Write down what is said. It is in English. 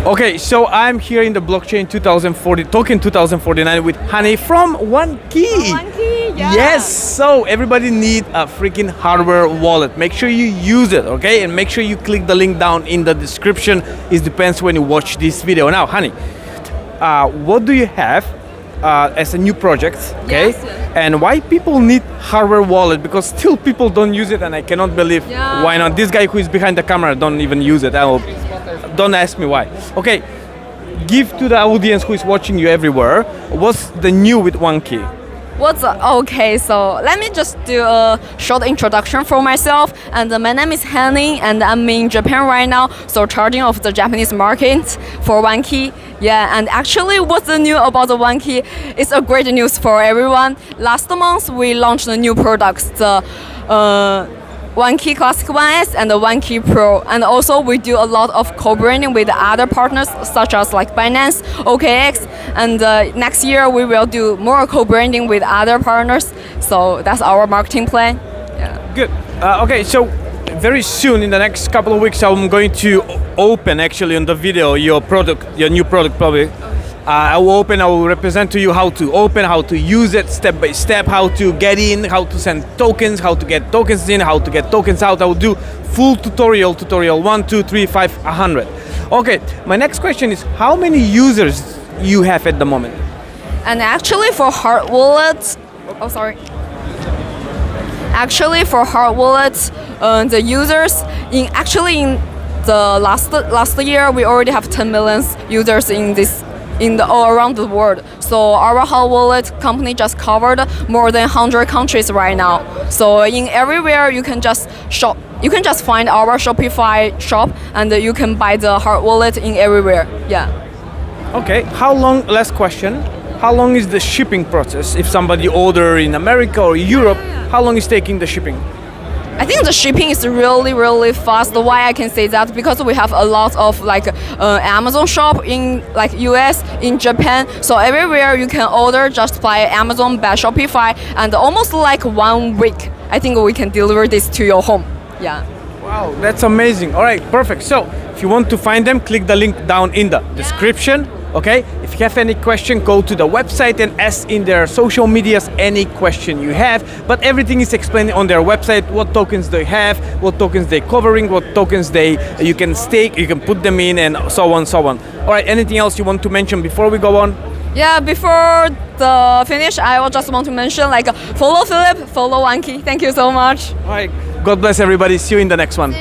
Okay, so I'm here in the blockchain 2040 token 2049 with Hani from One Key. One Key, yeah. Yes, so everybody need a freaking hardware wallet. Make sure you use it, okay? And make sure you click the link down in the description. It depends when you watch this video. Now, Hani, what do you have as a new project, okay? Yes. And why people need hardware wallet? Because still people don't use it, and I cannot believe why not. This guy who is behind the camera don't even use it. Don't ask me why. Okay, give to the audience who is watching you everywhere, what's the new with One Key? Okay, so let me just do a short introduction for myself. And my name is Hani, and I'm in Japan right now, so charging of the Japanese market for One Key. Yeah, and actually what's the new about the One Key? It's a great news for everyone. Last month we launched the new products, the One Key Classic 1S and the One Key Pro, and also we do a lot of co-branding with other partners such as like Binance, OKX, and next year we will do more co-branding with other partners. So that's our marketing plan. Yeah. Good. Okay, so very soon in the next couple of weeks I'm going to open actually on the video your new product probably. I will represent to you how to open, how to use it step by step, how to get in, how to send tokens, how to get tokens in, how to get tokens out. I will do full tutorial 1, 2, 3, 5, 100. Okay, my next question is how many users you have at the moment? And actually for hard wallets, Actually for hard wallets, the users in the last year we already have 10 million users all around the world. So our hard wallet company just covered more than 100 countries right now. So in everywhere you can just shop. You can just find our Shopify shop and you can buy the hard wallet in everywhere. Yeah. Okay, last question, how long is the shipping process? If somebody order in America or Europe, how long is taking the shipping? I think the shipping is really, really fast. Why I can say that? Because we have a lot of Amazon shop in like US, in Japan. So everywhere you can order just by Amazon, by Shopify, and almost like 1 week, I think we can deliver this to your home. Yeah. Wow, that's amazing. All right, perfect. So if you want to find them, click the link down in the description. Okay, if you have any question, go to the website and ask in their social medias any question you have. But everything is explained on their website, what tokens they have, what tokens they're covering, what tokens you can stake, you can put them in, and so on, so on. All right, anything else you want to mention before we go on? Yeah, before the finish, I will just want to mention follow Philip, follow One Key. Thank you so much. All right, God bless everybody. See you in the next one.